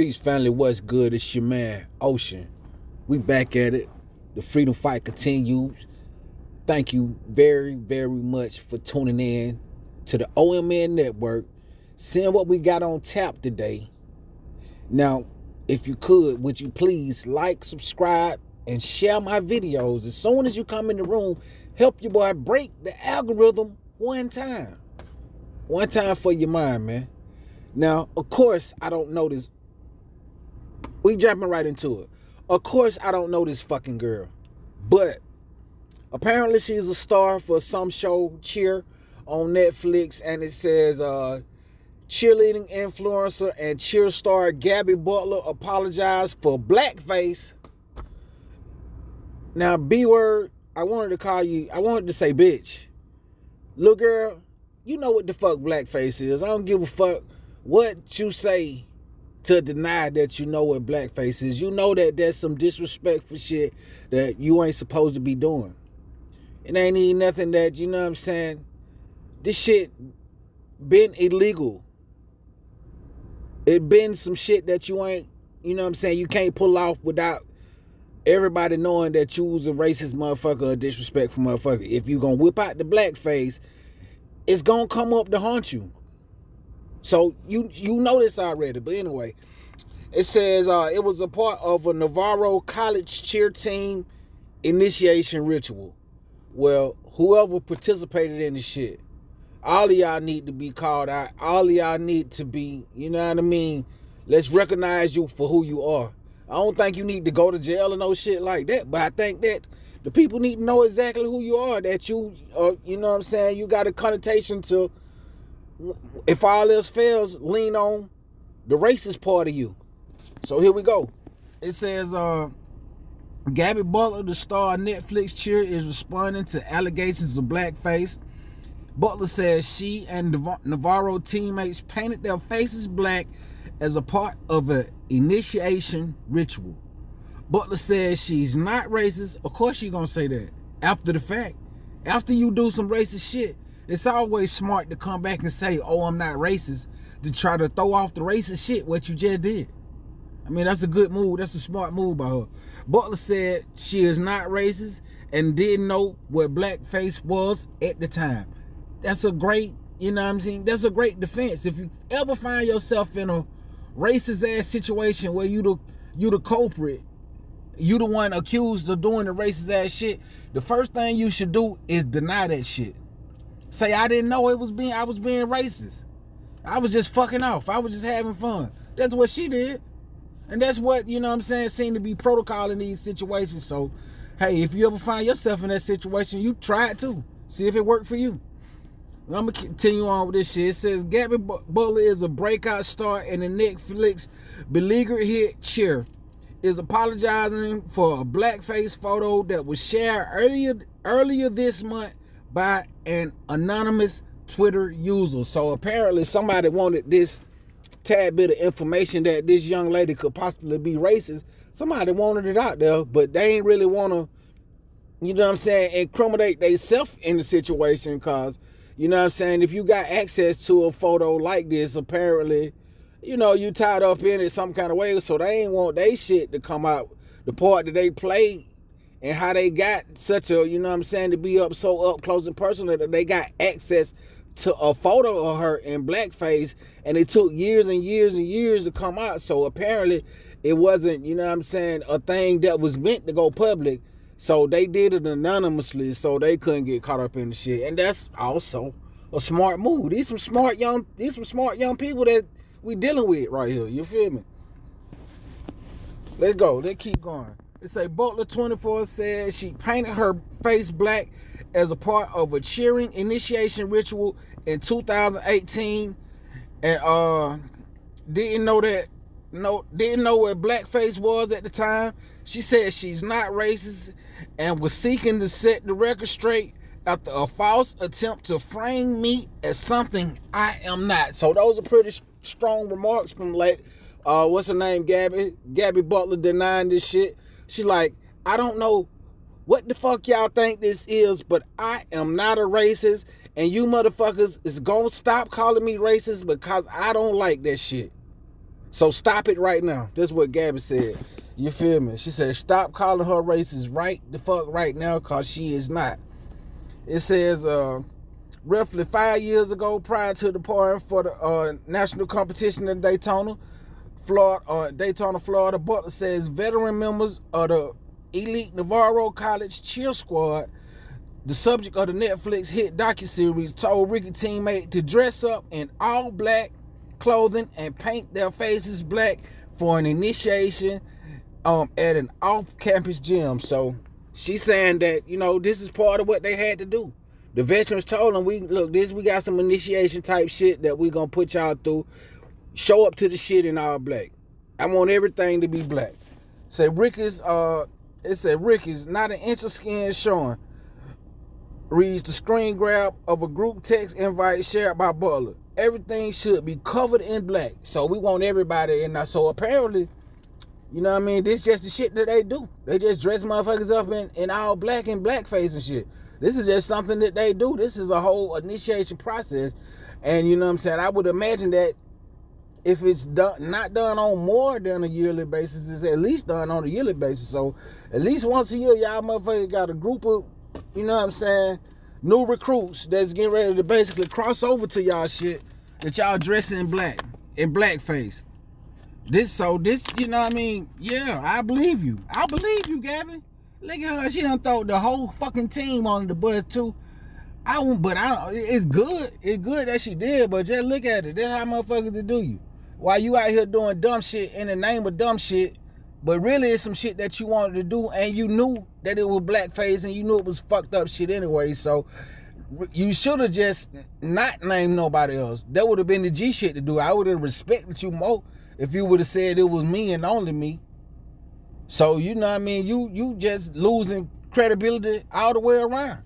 Peace, family. What's good? It's your man, Ocean. We back at it. The freedom fight continues. Thank you very, very much for tuning in to the OMN network, seeing what we got on tap today. Now, if you could, would you please like, subscribe, and share my videos as soon as you come in the room? Help your boy break the algorithm one time. One time for your mind, man. Now, of course, I don't know this. We jumping right into it. Of course, I don't know this fucking girl, but apparently she's a star for some show, CHEER, on Netflix, and it says cheerleading influencer and cheer star Gabby Butler apologized for blackface. Now, B word, I wanted to say bitch. Little girl, you know what the fuck blackface is. I don't give a fuck what you say to deny that you know what blackface is. You know that there's some disrespectful shit that you ain't supposed to be doing. It ain't even nothing that, you know what I'm saying, this shit been illegal. It been some shit that you ain't, you know what I'm saying, you can't pull off without everybody knowing that you was a racist motherfucker or a disrespectful motherfucker. If you gonna whip out the blackface, it's gonna come up to haunt you. So you know this already, but anyway, it says it was a part of a Navarro College cheer team initiation ritual. Well, whoever participated in the shit, all of y'all need to be called out. All of y'all need to be, you know what I mean? Let's recognize you for who you are. I don't think you need to go to jail or no shit like that, but I think that the people need to know exactly who you are, that you know what I'm saying, you got a connotation to, if all else fails, lean on the racist part of you. So here we go. It says, Gabby Butler, the star of Netflix CHEER, is responding to allegations of blackface. Butler says she and Navarro teammates painted their faces black as a part of an initiation ritual. Butler says she's not racist. Of course she's gonna say that after the fact. After you do some racist shit, it's always smart to come back and say, oh, I'm not racist, to try to throw off the racist shit, what you just did. I mean, that's a good move. That's a smart move by her. Butler said she is not racist and didn't know what blackface was at the time. That's a great, you know what I'm saying? That's a great defense. If you ever find yourself in a racist ass situation where you the culprit, you the one accused of doing the racist ass shit, the first thing you should do is deny that shit. Say, I didn't know I was being racist. I was just fucking off. I was just having fun. That's what she did. And that's what, you know what I'm saying, seemed to be protocol in these situations. So, hey, if you ever find yourself in that situation, you try it too. See if it worked for you. I'm going to continue on with this shit. It says, Gabby Butler is a breakout star in the Netflix beleaguered hit CHEER, is apologizing for a blackface photo that was shared earlier this month by an anonymous Twitter user. So apparently somebody wanted this tad bit of information that this young lady could possibly be racist. Somebody wanted it out there, but they ain't really want to, you know what I'm saying, incriminate themselves in the situation, because, you know what I'm saying, if you got access to a photo like this, apparently, you know, you tied up in it some kind of way, so they ain't want they shit to come out, the part that they played and how they got such a, you know what I'm saying, to be up so up close and personal that they got access to a photo of her in blackface, and it took years and years and years to come out. So apparently it wasn't, you know what I'm saying, a thing that was meant to go public. So they did it anonymously so they couldn't get caught up in the shit. And that's also a smart move. These some smart young people that we dealing with right here. You feel me? Let's go. Let's keep going. It say Butler 24 says she painted her face black as a part of a cheering initiation ritual in 2018, and didn't know what blackface was at the time. She said she's not racist and was seeking to set the record straight after a false attempt to frame me as something I am not. So those are pretty strong remarks from what's her name, Gabby Butler, denying this shit. She's like, I don't know what the fuck y'all think this is, but I am not a racist, and you motherfuckers is gonna stop calling me racist because I don't like that shit. So stop it right now. That's what Gabby said. You feel me? She said, stop calling her racist right the fuck right now, because she is not. It says, roughly 5 years ago, prior to departing for the national competition in Daytona, Florida, Butler says veteran members of the elite Navarro College cheer squad, the subject of the Netflix hit docuseries, told Ricky teammate to dress up in all black clothing and paint their faces black for an initiation at an off-campus gym. So she's saying that, this is part of what they had to do. The veterans told them, we got some initiation type shit that we gonna put y'all through. Show up to the shit in all black. I want everything to be black. It said Ricky's not an inch of skin showing. Reads the screen grab of a group text invite shared by Butler. Everything should be covered in black. So we want everybody in there. So apparently, this just the shit that they do. They just dress motherfuckers up in all black and blackface and shit. This is just something that they do. This is a whole initiation process. And I would imagine that if it's not done on more than a yearly basis, it's at least done on a yearly basis. So at least once a year, y'all motherfuckers got a group of, new recruits that's getting ready to basically cross over to y'all shit that y'all dress in black, in blackface. Yeah, I believe you. I believe you, Gabby. Look at her. She done throw the whole fucking team on the bus too. It's good. It's good that she did, but just look at it. That's how motherfuckers to do you. While you out here doing dumb shit in the name of dumb shit, but really it's some shit that you wanted to do, and you knew that it was blackface, and you knew it was fucked up shit anyway. So you should have just not named nobody else. That would have been the G shit to do. I would have respected you more if you would have said it was me and only me. So you just losing credibility all the way around.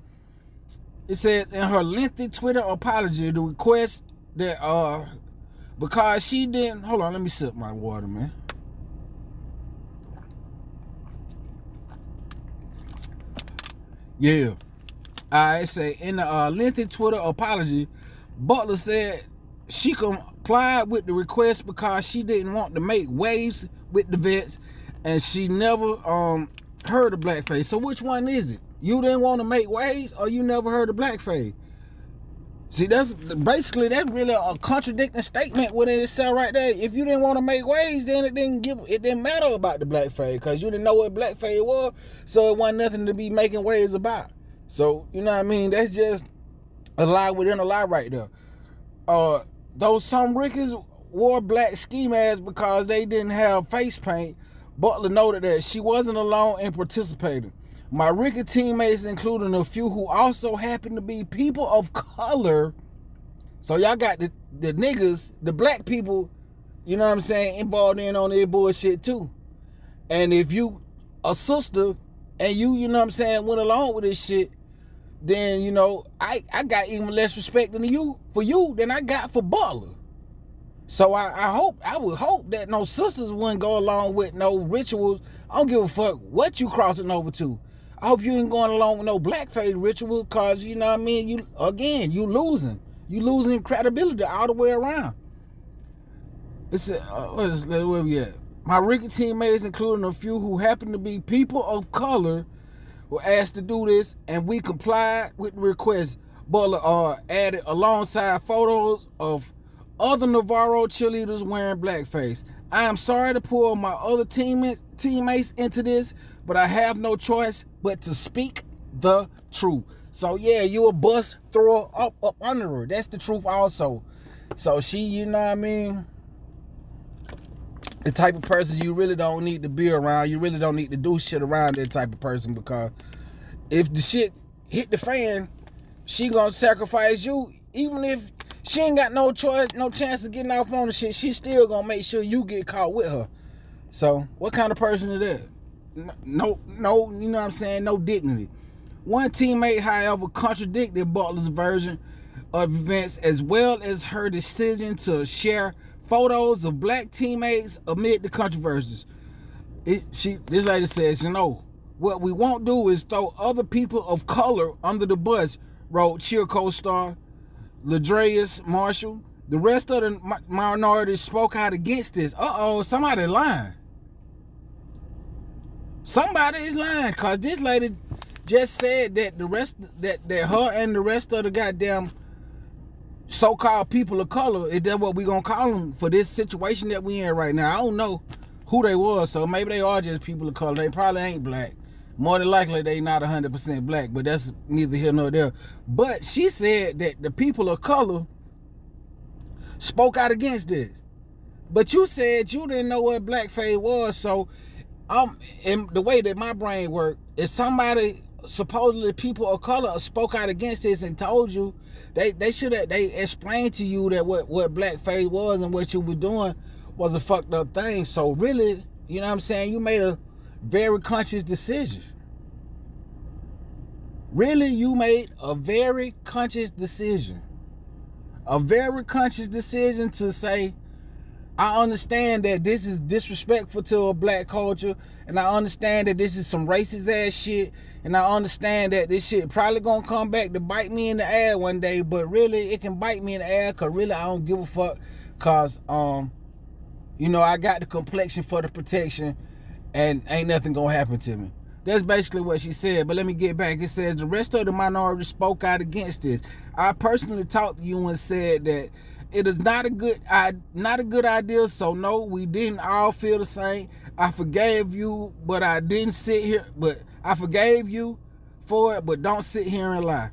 It says in her lengthy Twitter apology, the request that because she didn't, hold on, let me sip my water, man. Yeah. I say in the lengthy Twitter apology, Butler said she complied with the request because she didn't want to make waves with the vets, and she never heard of blackface. So which one is it? You didn't want to make waves, or you never heard of blackface? See, that's really a contradicting statement within itself right there. If you didn't want to make waves, then it didn't matter about the blackface, because you didn't know what blackface was, so it wasn't nothing to be making waves about. So, that's just a lie within a lie right there. Though some Rickies wore black ski masks because they didn't have face paint, Butler noted that she wasn't alone in participating. My Ricky teammates, including a few who also happen to be people of color. So y'all got the niggas, the black people, involved in on their bullshit too. And if you a sister and you went along with this shit, then, I got even less respect than I got for Butler. So I would hope that no sisters wouldn't go along with no rituals. I don't give a fuck what you crossing over to. I hope you ain't going along with no blackface ritual, because, you losing. You losing credibility all the way around. Where we at? My Ricky teammates, including a few who happen to be people of color, were asked to do this, and we complied with the request. Butler added alongside photos of other Navarro cheerleaders wearing blackface. I am sorry to pull my other teammates into this, but I have no choice but to speak the truth. So yeah, you a bus thrower up under her. That's the truth also. So she, the type of person you really don't need to be around. You really don't need to do shit around that type of person, because if the shit hit the fan, she gonna sacrifice you. Even if she ain't got no choice, no chance of getting off on the shit, she still gonna make sure you get caught with her. So what kind of person is that? No, no dignity. One teammate, however, contradicted Butler's version of events, as well as her decision to share photos of black teammates amid the controversies. This lady says, what we won't do is throw other people of color under the bus, wrote Cheer co-star Ladreus Marshall. The rest of the minorities spoke out against this. Somebody lying. Somebody is lying, because this lady just said that that her and the rest of the goddamn so-called people of color, is that what we gonna call them for this situation that we in right now? I don't know who they was, so maybe they are just people of color. They probably ain't black. More than likely, they not 100% black, but that's neither here nor there. But she said that the people of color spoke out against this. But you said you didn't know what blackface was, so in the way that my brain worked, if somebody, supposedly people of color, spoke out against this and told you, they explained to you that what blackface was and what you were doing was a fucked up thing. So really, you know what I'm saying, you made a very conscious decision. Really, you made a very conscious decision. A very conscious decision to say, I understand that this is disrespectful to a black culture, and I understand that this is some racist ass shit, and I understand that this shit probably gonna come back to bite me in the ass one day, but really it can bite me in the ass, cause really I don't give a fuck, cause I got the complexion for the protection, and ain't nothing gonna happen to me. That's basically what she said. But let me get back. It says the rest of the minorities spoke out against this. I personally talked to you and said that it is not a good idea. So no, we didn't all feel the same. I forgave you, but I didn't sit here. But I forgave you for it, but don't sit here and lie.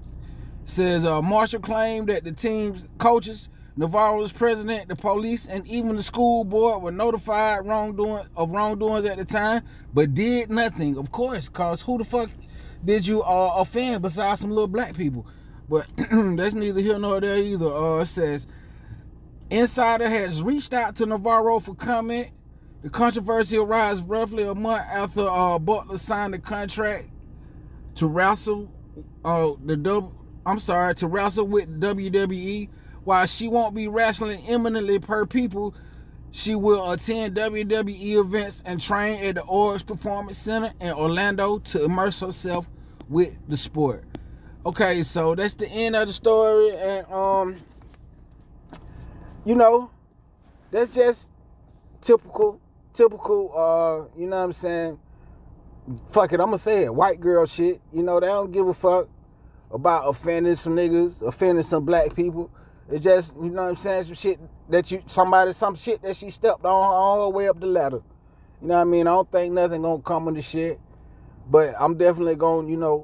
It says Marshall claimed that the team's coaches, Navarro's president, the police, and even the school board were notified of wrongdoings at the time, but did nothing. Of course, cause who the fuck did you offend besides some little black people? But that's neither here nor there either. It says Insider has reached out to Navarro for comment. The controversy arose roughly a month after Butler signed the contract to wrestle to wrestle with WWE. While she won't be wrestling imminently per people, she will attend WWE events and train at the Orgs Performance Center in Orlando to immerse herself with the sport. Okay, so that's the end of the story, and that's just typical, you know what I'm saying? Fuck it, I'm gonna say it, white girl shit. They don't give a fuck about offending some niggas, offending some black people. It's just, you know what I'm saying, some shit that she stepped on her way up the ladder. You know what I mean? I don't think nothing gonna come of the shit, but I'm definitely gonna,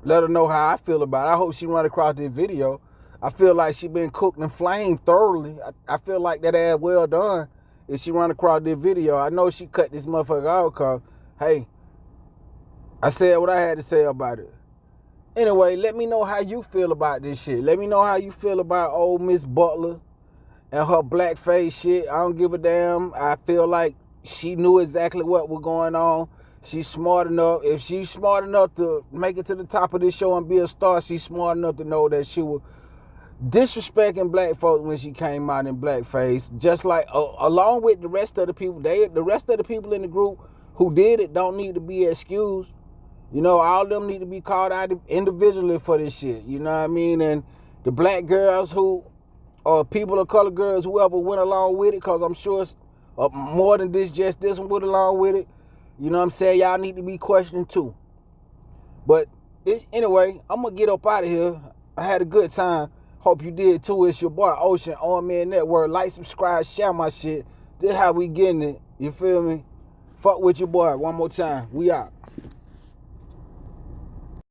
let her know how I feel about it. I hope she run across this video. I feel like she been cooked and flamed thoroughly. I feel like that ass well done if she run across this video. I know she cut this motherfucker out, cause, hey, I said what I had to say about it. Anyway, let me know how you feel about this shit. Let me know how you feel about old Miss Butler and her blackface shit. I don't give a damn. I feel like she knew exactly what was going on. She's smart enough. If she's smart enough to make it to the top of this show and be a star, she's smart enough to know that she was disrespecting black folks when she came out in blackface. Just like, along with the rest of the people, the rest of the people in the group who did it don't need to be excused. All of them need to be called out individually for this shit. You know what I mean? And the black girls or people of color girls, whoever went along with it, because I'm sure it's more than just this one went along with it. You know what I'm saying? Y'all need to be questioned too. But anyway, I'm going to get up out of here. I had a good time. Hope you did too. It's your boy Ocean, OMN Network. Like, subscribe, share my shit. This how we getting it. You feel me? Fuck with your boy one more time. We out.